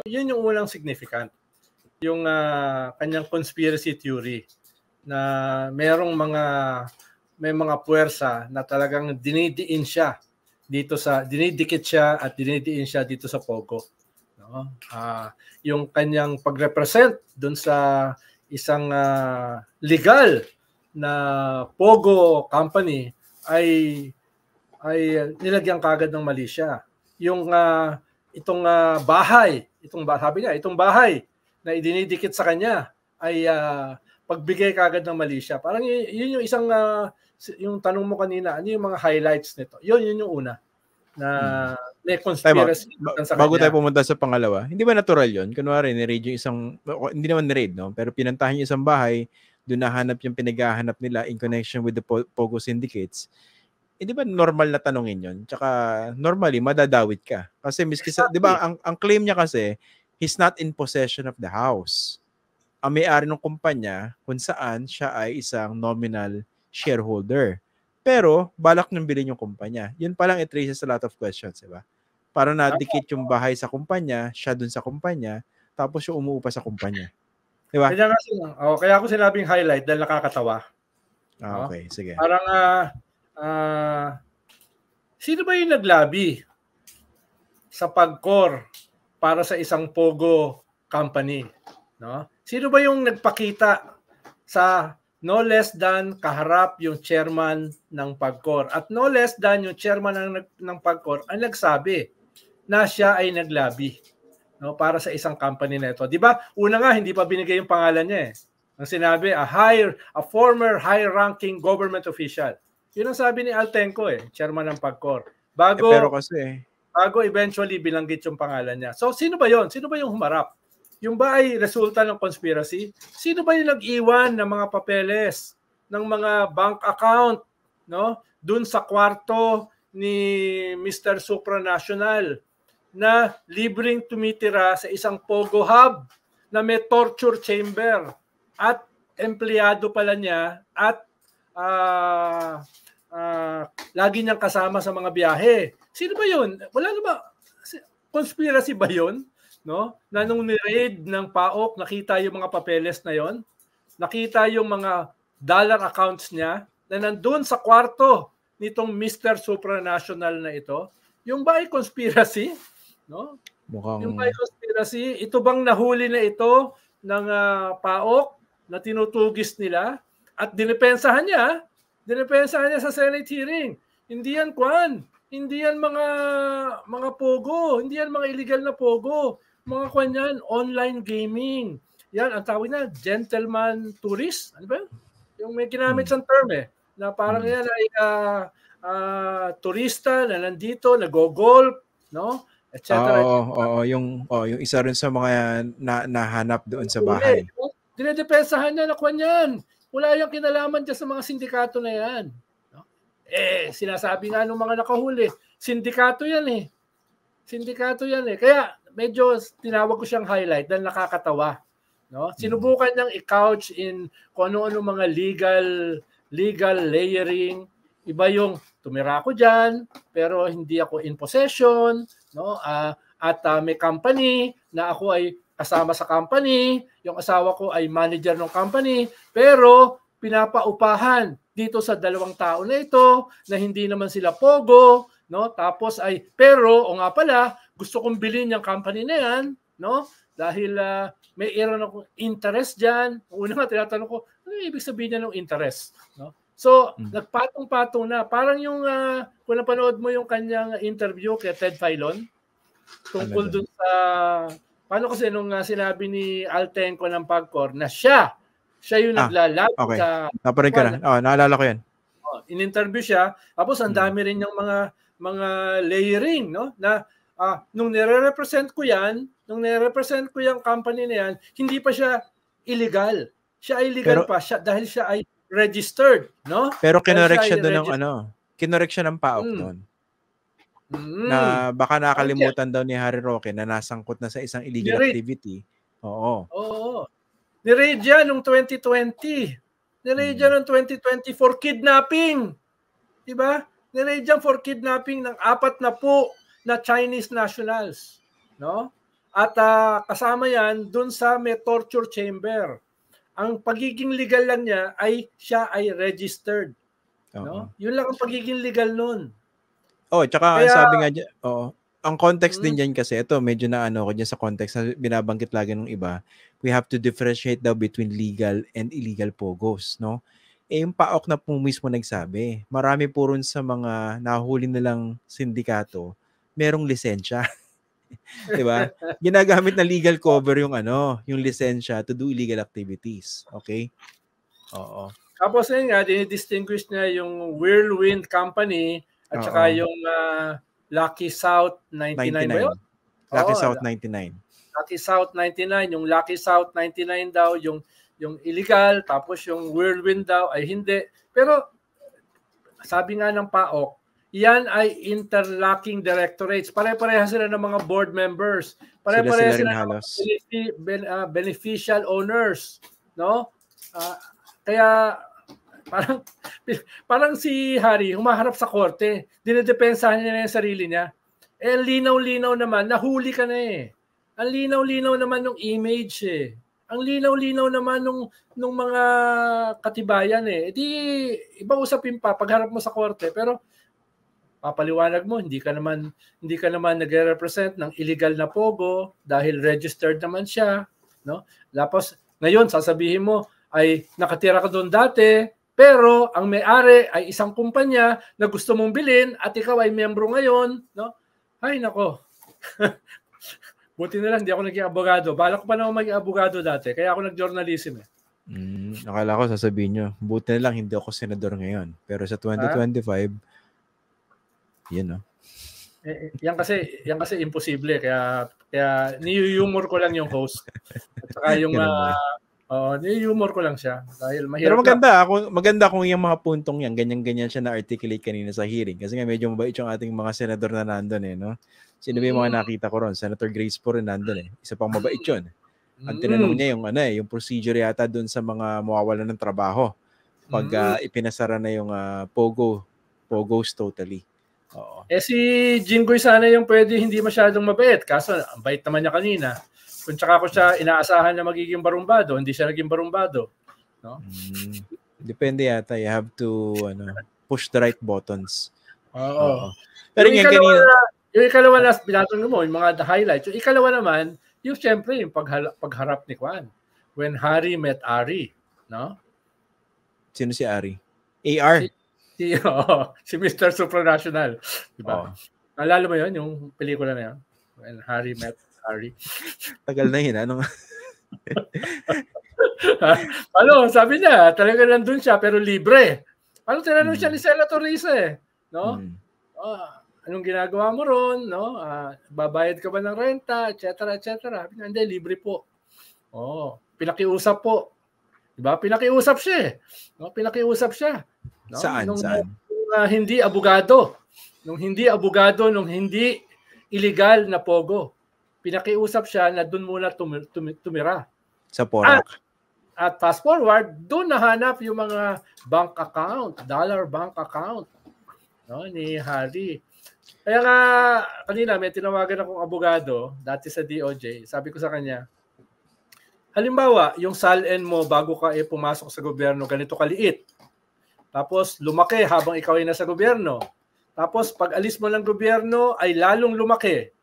yun yung unang significant. Yung kanyang conspiracy theory na may mga puwersa na talagang dinidiin siya dinidikit siya at dinidiin siya dito sa Pogo. No? Yung kanyang pag-represent dun sa isang legal na Pogo company ay nilagyan kagad ng mali siya. Yung itong bahay na idinidikit sa kanya ay pagbigay kagad ng mali siya. Parang yun yung isang yung tanong mo kanina, ano yung mga highlights nito? Yun yung una na may conspiracy sa bago kanya. tayo pumunta sa pangalawa, hindi ba natural yun? Kunwari, ni-raid yung hindi naman ni-raid, no? Pero pinantahan yung isang bahay, doon nahanap yung pinaghahanap nila in connection with the Pogo syndicates. Hindi ba normal na tanongin yun? Tsaka normally, madadawit ka. Kasi miski sa, di ba, ang claim niya kasi, he's not in possession of the house. Ang may-ari ng kumpanya kung saan siya ay isang nominal shareholder. Pero, balak niyang bilhin yung kumpanya. Yun palang it raises a lot of questions, di ba? Para nadikit yung bahay sa kumpanya, siya dun sa kumpanya, tapos yung umuupa sa kumpanya. Di ba? Kaya ako sinabing highlight dahil nakakatawa. Okay, sige. Parang, sino ba yung naglabi sa PAGCOR para sa isang Pogo company? No? Sino ba yung nagpakita sa no less than kaharap yung chairman ng PAGCOR? At no less than yung chairman ng PAGCOR ang nagsabi na siya ay naglabi, no, para sa isang company na ito. Di ba? Una nga, hindi pa binigay yung pangalan niya eh. Ang sinabi, a former high-ranking government official. Yun ang sabi ni Altenco chairman ng PAGCOR. Pero kasi bago eventually binanggit yung pangalan niya. So sino ba yon? Sino ba yung humarap? Yung ba ay resulta ng conspiracy? Sino ba yung nag-iwan ng mga papeles, ng mga bank account, no? Dun sa kwarto ni Mr. Supranational na libreng tumitira sa isang Pogo hub na may torture chamber at empleyado pala niya at lagi niyang kasama sa mga biyahe. Sino ba yun? Wala na ba? Conspiracy ba yun? No? Na nung ni-raid ng PAOK, nakita yung mga papeles na yon, nakita yung mga dollar accounts niya na nandun sa kwarto nitong Mr. Supranational na ito. Yung ba ay conspiracy? No? Yung ba ay conspiracy? Ito bang nahuli na ito ng PAOK na tinutugis nila at dinipensahan niya sa Senate hearing? Hindi yan hindi yan mga Pogo, hindi yan mga illegal na Pogo. Mga kwan yan, online gaming. Yan, ang tawag na, gentleman tourist. Ano ba? Yung may ginamit siyang term na parang yan ay turista na nandito, nag-golf, no? Etc. Yung isa rin sa mga nahanap doon sa bahay. Dinedepensahan niya na kwan yan. Wala yung kinalaman dyan sa mga sindikato na yan. No? Sinasabi nga ng mga nakahuli, sindikato yan Sindikato yan Kaya medyo tinawag ko siyang highlight dahil nakakatawa. No? Sinubukan niyang i-couch in kung ano-ano mga legal layering. Iba yung tumira ako dyan, pero hindi ako in possession. No? At may company na ako ay kasama sa company. Yung asawa ko ay manager ng company. Pero pinapaupahan dito sa dalawang tao na ito na hindi naman sila Pogo. No? Tapos pero nga pala, gusto kong bilhin yung company na yan, no? Dahil may iron akong interest dyan. Una nga, tinatanong ko, ano ibig sabihin niya ng interest? No? So, nagpatong-patong na. Parang yung, kung napanood mo yung kanyang interview kay Ted Filon, tungkol dun sa, paano kasi nung sinabi ni Altenco ng PAGCOR na siya yung naglalab sa... Naparin ka na. Naalala ko yan. In-interview siya. Tapos, ang dami rin yung mga layering, no? Na nung nire-represent ko yung company na yan, hindi pa siya illegal. Siya ay legal pa dahil siya ay registered, no? Pero kinorek siya doon kinorek siya ng PAOK doon. Na baka nakalimutan daw ni Harry Roque na nasangkot na sa isang illegal activity. Oo. Ni-raid yan noong 2020. Ni-raid yan noong 2020 for kidnapping. Diba? Ni-raid yan for kidnapping ng 40 na Chinese nationals, no? At kasama yan dun sa may torture chamber. Ang pagiging legal lang niya ay siya ay registered. No? Yun lang ang pagiging legal nun. Tsaka sabi nga dyan, ang context din dyan kasi, ito medyo na ko dyan sa context na binabanggit lagi ng iba, we have to differentiate daw between legal and illegal pogos, no? Yung PAOK na po mismo nagsabi, marami po rin sa mga nahuli nilang sindikato, merong lisensya. Diba? Ginagamit na legal cover yung yung lisensya to do illegal activities. Okay? Oo. Tapos yun nga, dinidistinguish niya yung Whirlwind Company at saka yung Lucky South 99 ba yun? Lucky South 99. Lucky South 99. Yung Lucky South 99 daw, yung illegal, tapos yung Whirlwind daw ay hindi. Pero sabi nga ng PAOK, yan ay interlocking directorates. Pare-pareha sila ng mga board members. Pare-pareha sila ng beneficial owners. No? Kaya parang si Harry humaharap sa korte. Dinedepensahan niya na yung sarili niya. Linaw-linaw naman. Nahuli ka na eh. Ang linaw-linaw naman ng image eh. Ang linaw-linaw naman nung mga katibayan eh. Di iba usapin pa pagharap mo sa korte. Pero papaliwanag mo, hindi ka naman nagre-represent ng illegal na pogo dahil registered naman siya, no? Tapos ngayon sasabihin mo ay nakatira ka doon dati, pero ang may-ari ay isang kumpanya na gusto mong bilhin at ikaw ay miyembro ngayon, no? Ay nako. Buti na lang hindi ako naging abogado. Balak pa naman maging abogado dati, kaya ako nag-journalism eh. Akala ko sasabihin nyo, buti na lang hindi ako senador ngayon. Pero sa 2025, yan no. Yan kasi imposible kaya ni-humor ko lang yung host. At saka yung ni-humor ko lang siya dahil mahirap. Pero maganda kung yung mga puntong yan ganyan-ganyan siya na articulate kanina sa hearing kasi nga medyo mabait yung ating mga senador na nandoon eh, no. Sino ba yung mga nakita ko ron? Senator Grace po rin nandoon eh. Isa pang mabait yun. Ang tinanong niya yung yung procedure yata doon sa mga mawawalan ng trabaho pag ipinasara na yung pogos totally. Oo. Si Jinggoy sana yung pwede hindi masyadong mabait. Kaso, ang bait naman niya kanina. Kung tsaka ko siya inaasahan na magiging barumbado, hindi siya naging barumbado. No? Depende yata. You have to push the right buttons. Oo. Pero yung ikalawa na binatong mo, yung mga highlights. Yung ikalawa naman, yung siyempre, yung pagharap ni Kwan. When Harry met Ari. No? Sino si Ari? AR? Si Mr. Supranational. Diba? Naalala mo yun, yung pelikula na yun? When Harry met Harry. Tagal na yun, sabi niya, talaga nandun siya, pero libre. Tinanong siya ni Senator Risa eh. No? Anong ginagawa mo ron? No? Babayad ka ba ng renta? Etc. Hindi, libre po. Pinakiusap po. Diba? Pinakiusap siya eh. No? Pinakiusap siya. No? Saan? Hindi abogado. Nung hindi illegal na pogo. Pinakiusap siya na doon muna tumira. Sa Porac. At fast forward, doon nahanap yung mga bank account, dollar bank account, no, ni Harry. Kaya nga, kanina may tinawagan akong abogado, dati sa DOJ, sabi ko sa kanya, halimbawa, yung SALN mo bago ka pumasok sa gobyerno, ganito kaliit. Tapos lumaki habang ikaw ay nasa gobyerno. Tapos pag alis mo ng gobyerno ay lalong lumaki.